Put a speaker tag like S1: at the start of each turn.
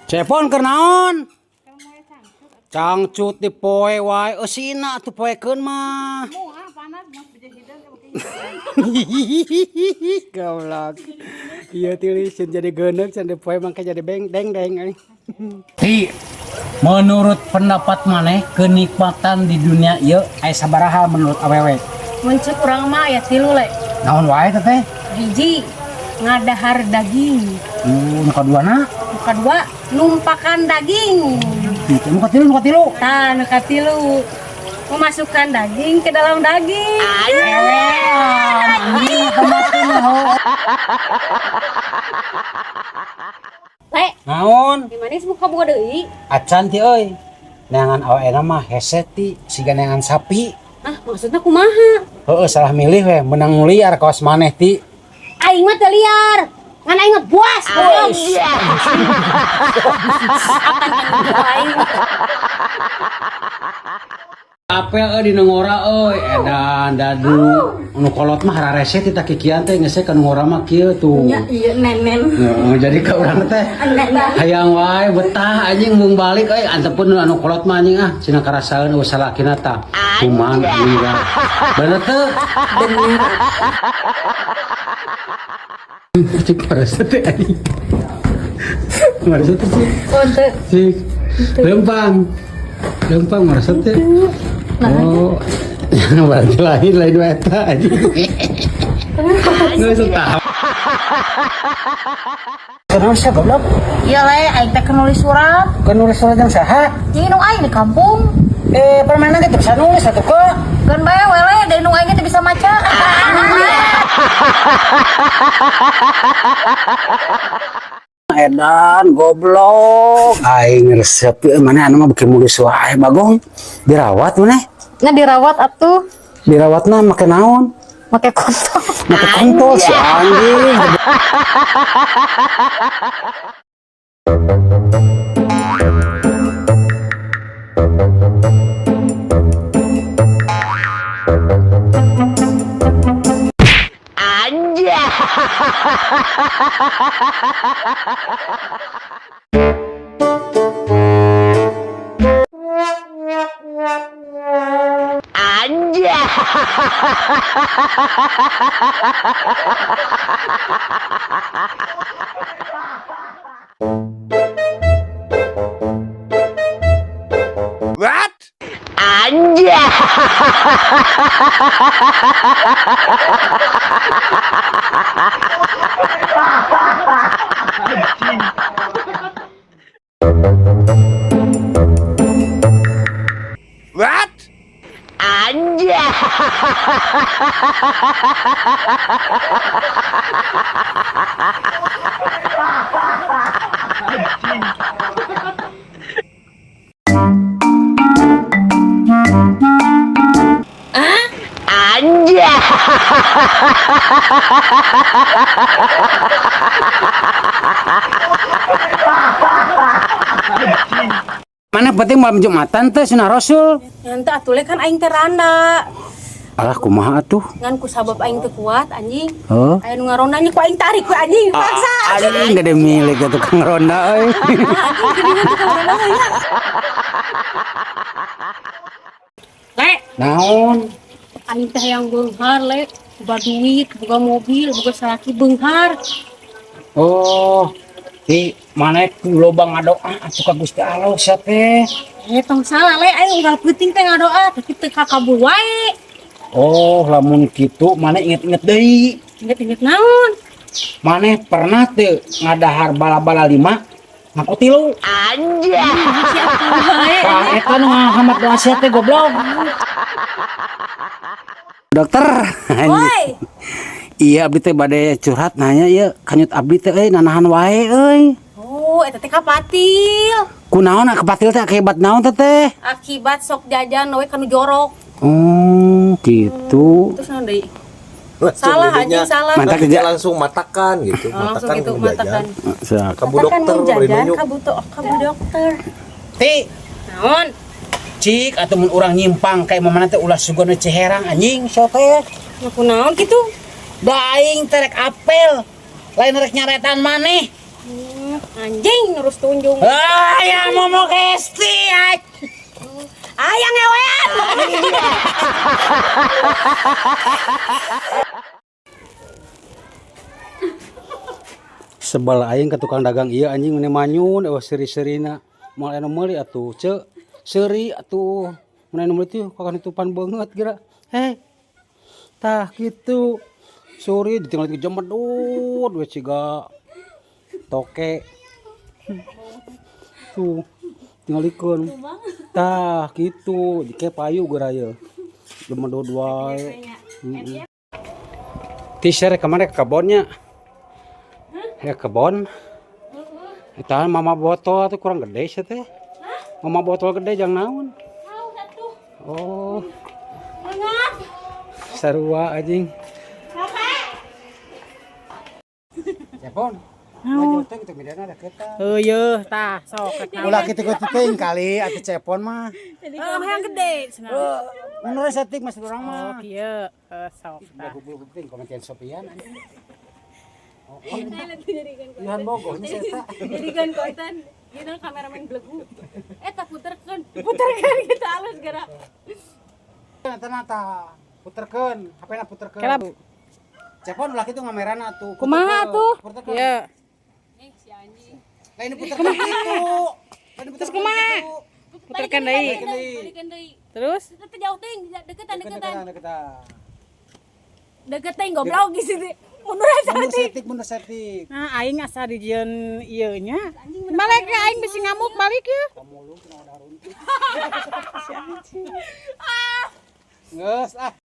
S1: Cepon keur naon? Cangcut di poe wae eusina atuh poekeun mah.
S2: Moal panas mah beje hideung
S1: Goblok. Ieu teulis jadi geuneuk can di poe mangke jadi deng-deng euy. Hi, menurut pendapat maneh kenikmatan di dunia ieu aya sabaraha menurut awewe?
S2: Muncul urang mah aya 3 le.
S1: Naon wae teh teh?
S2: Hiji ngadahar daging.
S1: Nu kaduana?
S2: Nu kadua numpakan daging.
S1: Nu katilu.
S2: Tah nu katilu memasukkan daging ke dalam daging. Le,
S1: Naon?
S2: di manis muka boga deui?
S1: Acan ti euy. Neangan aweena mah hese ti siga neangan sapi.
S2: Ah, maksudnya kumaha?
S1: Heueuh salah milih we menang liar kaos maneh ti.
S2: Aing mah teu liar. Ngan aing mah buas.
S1: Apel di nongora euy edan dadu nu kolot mah hararese ti kikian teh geus ka nongora mah kieu tuh.
S2: Ya iya nenen.
S1: Heeh jadi ka urang teh hayang wae betah anjing mung balik euy antepun anu kolot mah anjing ah cenah karasaeun ulah salakina tah. Kumaha anjing da. Bener teu?
S2: Bener.
S1: Cik parasa teh anjing. Marasa teh sih.
S2: Konte.
S1: Cik. Lempang marasa teh. Oh, berarti lain weta aja. Nggak usah tahu. Kenapa sih goblok?
S2: Iya le, aing teh nulis surat.
S1: Kan nulis surat yang saha?
S2: Jadi nu aing di kampung.
S1: Permainan kita bisa nulis atau kok?
S2: Gan bae we le, deui nu aing teh bisa maca.
S1: Edan goblok. Aing resep mana anu mah beki nulis wae bagong. Dirawat maneh.
S2: Nya dirawat atuh,
S1: Dirawatna make naon?
S2: make kontol.
S1: Make kontol si anjing.
S3: What? What?
S1: Mana penting malam Jumatan teh sunah Rasul.
S2: Ngan teh atuh le kan aing teh randa.
S1: Alah kumaha atuh?
S2: Ngan ku sabab aing teh kuat anjing.
S1: Heuh.
S2: Aya nu ngarondanya ku aing tarik ku anjing paksa.
S1: Anjing gede milik atuh tukang ronda euy.
S2: Le,
S1: Naon?
S2: aing teh yang beunghar le. Boga duit, boga mobil, boga salaki beunghar.
S1: Oh, di mana lobang ngadoa atuh ka Gusti Allah sia teh.
S2: Tong salah le aing unggal peuting teh ngadoa tapi teu kakabul wae.
S1: Oh, lamun kitu mana inget-inget deui.
S2: Inget-inget naon?
S1: Mana pernah teu ngadahar bala-bala 5 ngaku 3. Tah eta nu ngahambat doa sia teh goblok. Dokter.
S2: Woi,
S1: Iya abdi teh bade curhat nanya ieu kanyut abdi teh euy nanahan wae euy.
S2: oh eta teh kapatil.
S1: Kunaon kepatil teh akibat naon teh teh?
S2: Akibat sok jajan we kanu jorok.
S1: Oh, gitu.
S2: Terus naon deui? Salah anjing salah.
S1: Mantap
S3: Nanti
S1: kerja.
S3: langsung matakan gitu.
S2: Langsung gitu matakan.
S1: Sak.
S3: Kamu
S2: Matakan
S3: dokter
S2: mun
S3: beri
S2: jajan
S3: nunjuk.
S2: kabu dokter.
S1: Ti,
S2: Naon?
S1: cik atau mun urang nyimpang kayak mamana teh ulah sugana Ciherang anjing so teh.
S2: Ngaku naon kitu?
S1: Da aing terek apel. Lain rek nyaretan maneh.
S2: Anjing terus tunjung.
S1: Ayah mau kesti.
S2: Ayang ngewean.
S1: Sebal aing ke tukang dagang iya anjing meni manyun seri-serina moal anu meuli atuh ce seri atuh mun anu meuli teh kakak nutupan banget kira tah kitu suri ditinggal ke jemedut we ciga toke tuh tinggalikeun tah kitu dike payu geura ye jemedut wae T-shirt kemana ke kebonnya ya kebon. Eta mama botol tuh kurang gede sih teh. Mama botol gede jang naon. Oh. Sarua anjing. Cepon. Maju teh kita midana ada kita.
S4: Heueuh tah sok
S1: Ulah kitu teuing kali atuh cepon mah.
S4: yang gede cenah.
S1: Menurut setik masih urang mah.
S4: Oh kieu sok tah.
S1: Bubul penting komentian Sopian anjing. Ihan bogoh nya eta.
S2: Jadikan konten. Kita kameramen belegu. Tak puterkeun kita alus gara.
S1: Nata puterkeun, HP-na puterkeun.
S4: Kela
S1: Cepon ulah kitu ngamerana tuh.
S4: kumaha tuh?
S1: Puterkeun.
S4: Ieu.
S2: Si anjing.
S1: Lain puterkeun kitu.
S4: Terus kumaha? Puterkeun deui.
S2: Balikan deui.
S4: Terus
S2: Kita jauh ting, deketan.
S1: Deketan.
S2: Deket teh goblok di sini. Mundur aja.
S1: Mundur setik.
S4: nah aing asa dijieun ieu nya. Balik ke aing bisi ngamuk balik ya.
S1: Geus